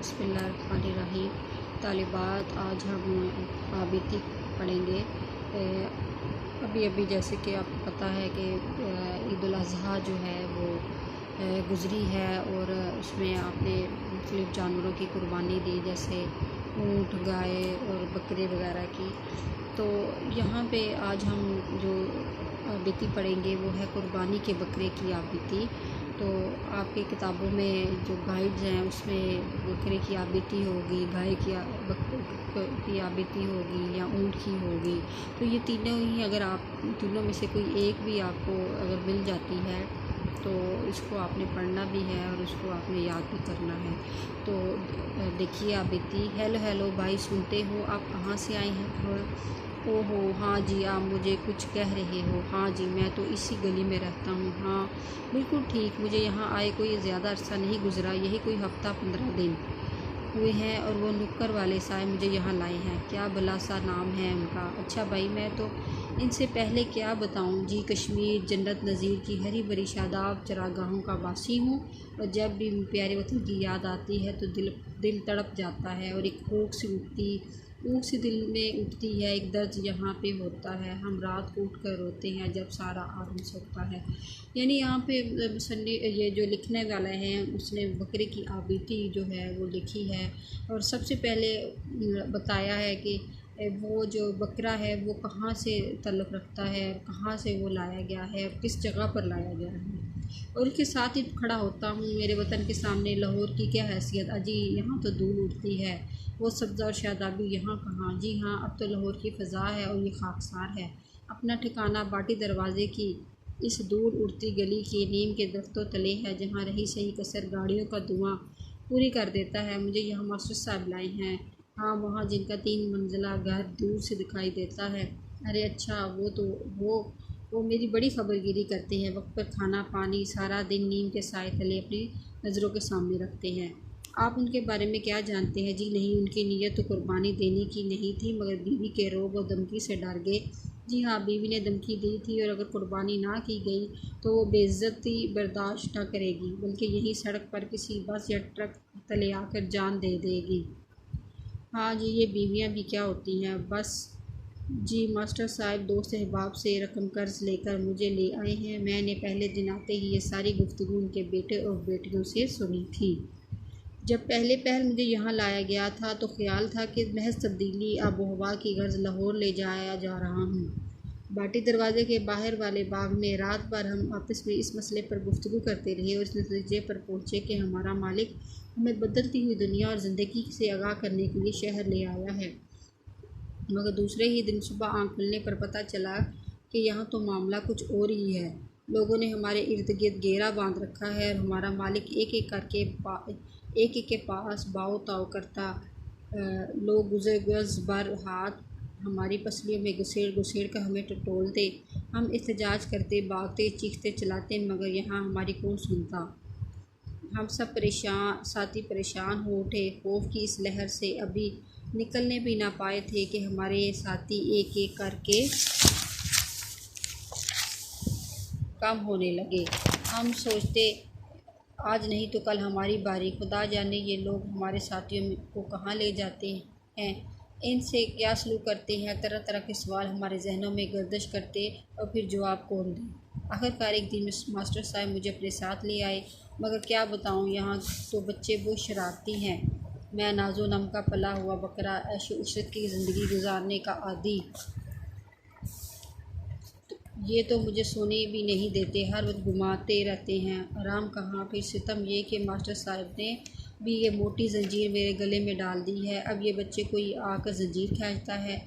बिस्मिल्लाहिर्रहमानिर्रहीम। तालिबात आज हम आबिती पढ़ेंगे। अभी अभी जैसे कि आपको पता है कि ईद उल अज़हा जो है वो गुज़री है और उसमें आपने मुख्तलिफ़ जानवरों की कुर्बानी दी, जैसे ऊँट, गाय और बकरे वगैरह की। तो यहाँ पे आज हम जो आबिती पढ़ेंगे वो है कुर्बानी के बकरे की आबिती। तो आपकी किताबों में जो गाइड्स हैं उसमें बकरे की आबिती होगी, गाय की आबिती होगी या ऊँट की होगी। तो ये तीनों ही, अगर आप तीनों में से कोई एक भी आपको अगर मिल जाती है तो इसको आपने पढ़ना भी है और उसको आपने याद भी करना है। तो देखिए आबिती। हेलो हेलो भाई, सुनते हो? आप कहाँ से आए हैं? ओहो हाँ जी, आप मुझे कुछ कह रहे हो? हाँ जी, मैं तो इसी गली में रहता हूँ। हाँ बिल्कुल ठीक, मुझे यहाँ आए कोई ज़्यादा अरसा नहीं गुज़रा, यही कोई हफ़्ता 15 दिन हुए हैं और वो नुक्कर वाले साहब मुझे यहाँ लाए हैं। क्या भला सा नाम है उनका? अच्छा भाई, मैं तो इनसे पहले क्या बताऊँ जी। कश्मीर जन्नत नज़ीर की हरी भरी शादाब चरागाहों का वासी हूँ और जब भी प्यारे वतन की याद आती है तो दिल तड़प जाता है और एक ऊँट सी दिल में उठती है। एक दर्द यहाँ पे होता है, हम रात को उठ कर रोते हैं जब सारा आलम सोता है। यानी यहाँ पे संडे, ये जो लिखने वाला है उसने बकरे की आबिती जो है वो लिखी है और सबसे पहले बताया है कि वो जो बकरा है वो कहाँ से ताल्लुक़ रखता है, कहाँ से वो लाया गया है और किस जगह पर लाया गया है। और उसके साथ ही खड़ा होता हूँ मेरे वतन के सामने, लाहौर की क्या हैसियत, अजी यहाँ तो धूल उड़ती है, वो सब्ज़ा और शादाबी यहाँ कहाँ। जी हाँ, अब तो लाहौर की फ़ज़ा है और ये खाकसार है। अपना ठिकाना बाटी दरवाज़े की इस दूर उड़ती गली के नीम के दरख्तों तले है, जहाँ रही सही कसर गाड़ियों का धुआं पूरी कर देता है। मुझे यहाँ मास्टर साहब लाए हैं। हाँ, वहाँ जिनका 3 मंजिला घर दूर से दिखाई देता है। अरे अच्छा, वो मेरी बड़ी खबरगिरी करते हैं। वक्त पर खाना पानी सारा दिन नीम के साए तले अपनी नज़रों के सामने रखते हैं। आप उनके बारे में क्या जानते हैं? जी नहीं, उनकी नीयत तो कुर्बानी देने की नहीं थी, मगर बीवी के रोब और धमकी से डर गए। जी हाँ, बीवी ने धमकी दी थी और अगर कुर्बानी ना की गई तो वो बेइज्जती बर्दाश्त न करेगी, बल्कि यही सड़क पर किसी बस या ट्रक तले आकर जान दे देगी। हाँ जी, ये बीवियाँ भी क्या होती हैं बस। जी मास्टर साहब दोस्त अहबाब से रकम कर्ज लेकर मुझे ले आए हैं। मैंने पहले दिन आते ही ये सारी गुफ्तगू उनके बेटे और बेटियों से सुनी थी। जब पहले पहल मुझे यहाँ लाया गया था तो ख्याल था कि महज तब्दीली आबोहवा की गर्ज लाहौर ले जाया जा रहा हूँ। बाटी दरवाजे के बाहर वाले बाग में रात भर हम आपस में इस मसले पर गुफ्तगू करते रहे और इस नतीजे पर पहुँचे कि हमारा मालिक हमें बदलती हुई दुनिया और ज़िंदगी से आगाह करने के लिए शहर ले आया है। मगर दूसरे ही दिन सुबह आँख खुलने पर पता चला कि यहाँ तो मामला कुछ और ही है। लोगों ने हमारे इर्द गिर्द घेरा बांध रखा है और हमारा मालिक एक एक के पास बाओ ताओ करता। लोग गुज़ बर हाथ हमारी पसलियों में घुसेड़ घुसेड़ कर हमें टटोलते। हम एहतजाज करते, भागते, चीखते चलाते, मगर यहाँ हमारी कौन सुनता। हम सब साथी परेशान हो उठे। खौफ की इस लहर से अभी निकलने भी ना पाए थे कि हमारे साथी एक एक करके कम होने लगे। हम सोचते आज नहीं तो कल हमारी बारी। खुदा जाने ये लोग हमारे साथियों को कहाँ ले जाते हैं, इनसे क्या सलूक करते हैं। तरह तरह के सवाल हमारे जहनों में गर्दिश करते और फिर जवाब कौन दे। आखिरकार एक दिन मास्टर साहब मुझे अपने साथ ले आए, मगर क्या बताऊँ, यहाँ तो बच्चे बहुत शरारती हैं। मैं नाजो नम का पला हुआ बकरा, ऐशो इशरत की ज़िंदगी गुजारने का आदी, ये तो मुझे सोने भी नहीं देते, हर वक्त घुमाते रहते हैं। आराम कहाँ। फिर सितम ये कि मास्टर साहब ने भी ये मोटी जंजीर मेरे गले में डाल दी है। अब ये बच्चे कोई आकर जंजीर खींचता है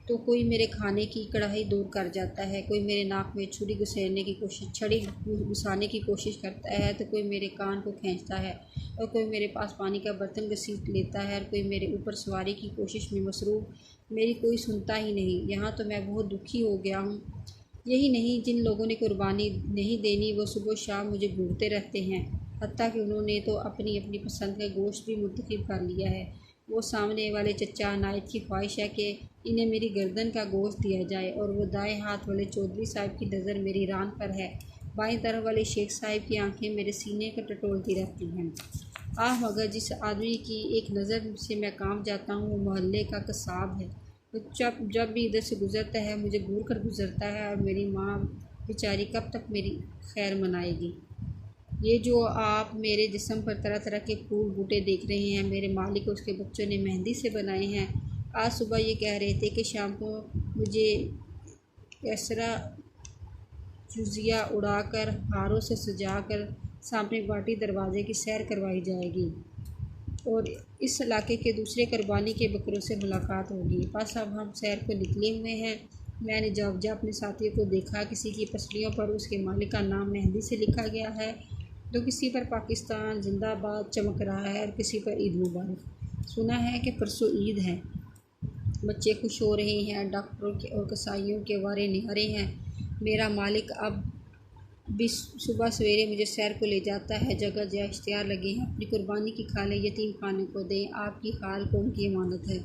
तो कोई मेरे खाने की कढ़ाई दूर कर जाता है, कोई मेरे नाक में छड़ी घुसाने की कोशिश करता है, तो कोई मेरे कान को खींचता है और कोई मेरे पास पानी का बर्तन घसीट लेता है और कोई मेरे ऊपर सवारी की कोशिश में मसरूफ़। मेरी कोई सुनता ही नहीं। यहाँ तो मैं बहुत दुखी हो गया हूँ। यही नहीं, जिन लोगों ने कुर्बानी नहीं देनी वो सुबह शाम मुझे घूरते रहते हैं, हत्ता कि उन्होंने तो अपनी अपनी पसंद का गोश्त भी मुंतखब कर लिया है। वो सामने वाले चचा नायत की ख्वाहिश है कि इन्हें मेरी गर्दन का गोश्त दिया जाए और वो दाएं हाथ वाले चौधरी साहब की नज़र मेरी रान पर है। बाएं तरफ वाले शेख साहब की आंखें मेरे सीने को टटोलती रहती हैं। मगर जिस आदमी की एक नज़र से मैं काम जाता हूँ वो मोहल्ले का कसाब है। तो जब जब भी इधर से गुज़रता है मुझे घूर कर गुज़रता है और मेरी माँ बेचारी कब तक मेरी खैर मनाएगी। ये जो आप मेरे जिस्म पर तरह तरह के फूल बूटे देख रहे हैं, मेरे मालिक और उसके बच्चों ने मेहंदी से बनाए हैं। आज सुबह ये कह रहे थे कि शाम को मुझे कैसरा जुजिया उड़ाकर हारों से सजाकर सामने बाटी दरवाज़े की सैर करवाई जाएगी और इस इलाके के दूसरे कुर्बानी के बकरों से मुलाकात होगी। बस अब हम सैर को निकले हुए हैं। मैंने जब अपने साथियों को देखा, किसी की पसलियों पर उसके मालिक का नाम मेहंदी से लिखा गया है, तो किसी पर पाकिस्तान जिंदाबाद चमक रहा है और किसी पर ईद मुबारक। सुना है कि परसों ईद है। बच्चे खुश हो रहे हैं, डॉक्टरों के और कसाईयों के वारे निहारे हैं। मेरा मालिक अब भी सुबह सवेरे मुझे सैर को ले जाता है। जगह जगह इश्तिहार लगे हैं, अपनी कुर्बानी की खालें यतीम खाने को दें, आपकी खाल को उनकी अमानत है।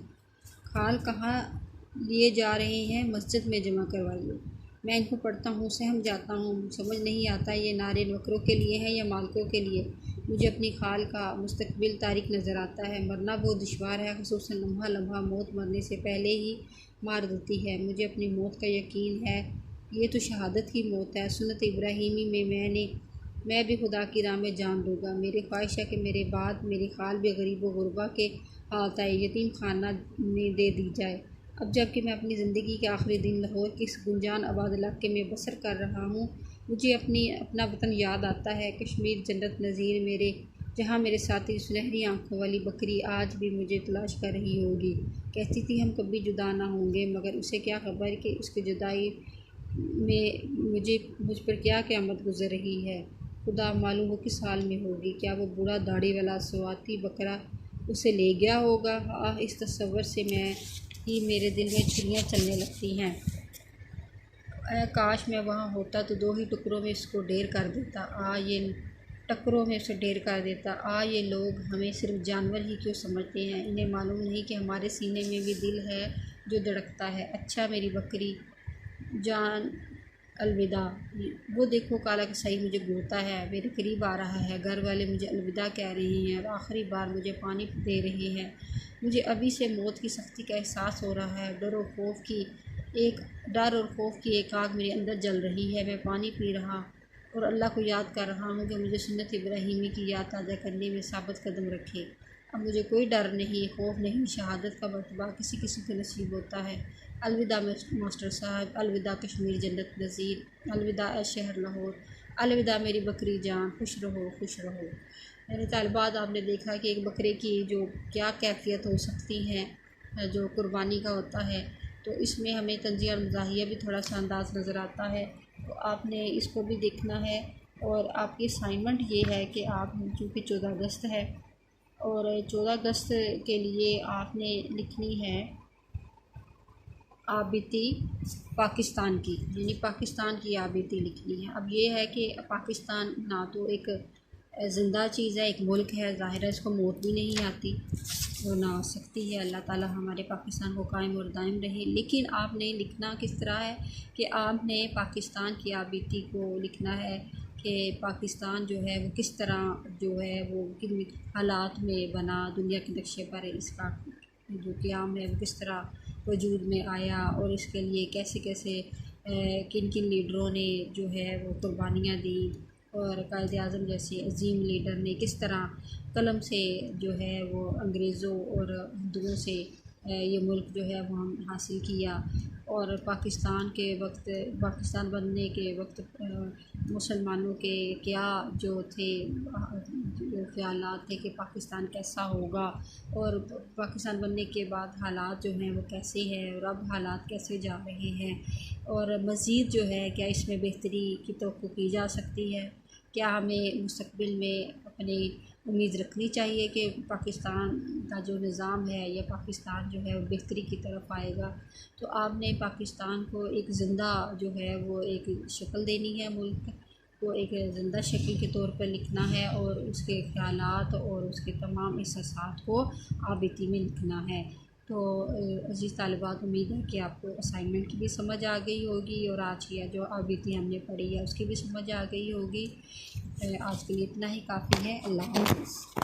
खाल कहाँ लिए जा रहे हैं? मस्जिद में जमा करवाइए। मैं इनको पढ़ता हूँ, सहम जाता हूँ। समझ नहीं आता ये नारे नौकरों के लिए हैं या मालिकों के लिए। मुझे अपनी खाल का मुस्तकबिल तारीक नज़र आता है। मरना बहुत दुश्वार है, खुसूसन लम्हा लम्हा मौत मरने से पहले ही मार देती है। मुझे अपनी मौत का यकीन है। ये तो शहादत की मौत है। सुन्नत इब्राहीमी में मैं भी खुदा की राह में जान दूँगा। मेरी ख्वाहिश है कि मेरे बाद मेरी खाल भी गरीब व गुरबा के हालत आए, यतीम खाना में दे दी जाए। अब जबकि मैं अपनी ज़िंदगी के आखिरी दिन लाहौर के इस गुंजान आबाद इलाके में बसर कर रहा हूँ, मुझे अपना वतन याद आता है। कश्मीर जन्नत नज़ीर मेरे, जहाँ मेरे साथी सुनहरी आँखों वाली बकरी आज भी मुझे तलाश कर रही होगी। कहती थी हम कभी जुदा ना होंगे, मगर उसे क्या खबर कि उसकी जुदाई में मुझ पर क्या क़यामत गुज़र रही है। खुदा मालूम वो किस हाल में होगी। क्या वो बूढ़ा दाढ़ी वाला स्वाति बकरा उसे ले गया होगा? इस तस्वर से मेरे दिल में छुरियाँ चलने लगती हैं। काश मैं वहाँ होता तो दो ही टुकड़ों में इसको ढेर कर देता। ये टुकड़ों में उसे ढेर कर देता। ये लोग हमें सिर्फ जानवर ही क्यों समझते हैं? इन्हें मालूम नहीं कि हमारे सीने में भी दिल है जो धड़कता है। अच्छा मेरी बकरी जान, अलविदा। वो देखो काला कसाई मुझे घूरता है, मेरे करीब आ रहा है। घर वाले मुझे अलविदा कह रहे हैं और आखिरी बार मुझे पानी दे रहे हैं। मुझे अभी से मौत की सख्ती का एहसास हो रहा है। डर और खौफ की एक आग मेरे अंदर जल रही है। मैं पानी पी रहा और अल्लाह को याद कर रहा हूँ कि मुझे सुन्नत इब्राहीमी की याद ताज़ा करने में साबित कदम रखे। अब मुझे कोई डर नहीं, खौफ नहीं। शहादत का मर्तबा किसी किसी को नसीब होता है। अलविदा मास्टर साहब, अलविदा कश्मीर जन्नत नज़ीर, अलविदा ए शहर लाहौर, अलविदा मेरी बकरी जान, खुश रहो खुश रहो। मेरे तालिबात, आपने देखा कि एक बकरे की जो क्या कैफियत हो सकती है जो कुर्बानी का होता है, तो इसमें हमें तंज़िया और मज़ाहिया भी थोड़ा सा अंदाज़ नज़र आता है। तो आपने इसको भी देखना है। और आपकी असाइनमेंट ये है कि आप, चूँकि 14 अगस्त है और 14 अगस्त के लिए आपने लिखनी है आबिती पाकिस्तान की, यानी पाकिस्तान की आबिती लिखनी है। अब ये है कि पाकिस्तान ना तो एक ज़िंदा चीज़ है, एक मुल्क है, ज़ाहिर है इसको मौत भी नहीं आती, वो ना आ सकती है। अल्लाह ताला हमारे पाकिस्तान को कायम और दायम रहे। लेकिन आपने लिखना किस तरह है कि आपने पाकिस्तान की आबिती को लिखना है कि पाकिस्तान जो है वो किस तरह जो है वो किन हालात में बना, दुनिया के नक्शे पर इसका जो क़याम है वो किस तरह वजूद में आया और इसके लिए कैसे कैसे किन किन लीडरों ने जो है वो कुर्बानियाँ दी और कायद आज़म जैसे अजीम लीडर ने किस तरह कलम से जो है वो अंग्रेज़ों और हिंदुओं से ये मुल्क जो है वो हम हासिल किया। और पाकिस्तान बनने के वक्त मुसलमानों के क्या जो थे जो ख़यालात थे कि पाकिस्तान कैसा होगा और पाकिस्तान बनने के बाद हालात जो हैं वो कैसे हैं और अब हालात कैसे जा रहे हैं और मज़ीद जो है क्या इसमें बेहतरी की तवक्को की जा सकती है। क्या हमें मुस्तक़बिल में अपनी उम्मीद रखनी चाहिए कि पाकिस्तान का जो निज़ाम है या पाकिस्तान जो है वो बेहतरी की तरफ आएगा। तो आपने पाकिस्तान को एक ज़िंदा जो है वो एक शक्ल देनी है, मुल्क को एक ज़िंदा शक्ल के तौर पर लिखना है और उसके ख़यालात और उसके तमाम एहसासात को आबिती में लिखना है। तो अज़ीज़ तालिबात, उम्मीद है कि आपको असाइनमेंट की भी समझ आ गई होगी और आज की जो आबिती हमने पढ़ी है उसकी भी समझ आ गई होगी। आज के लिए इतना ही काफ़ी है। अल्लाह हाफ़िज़।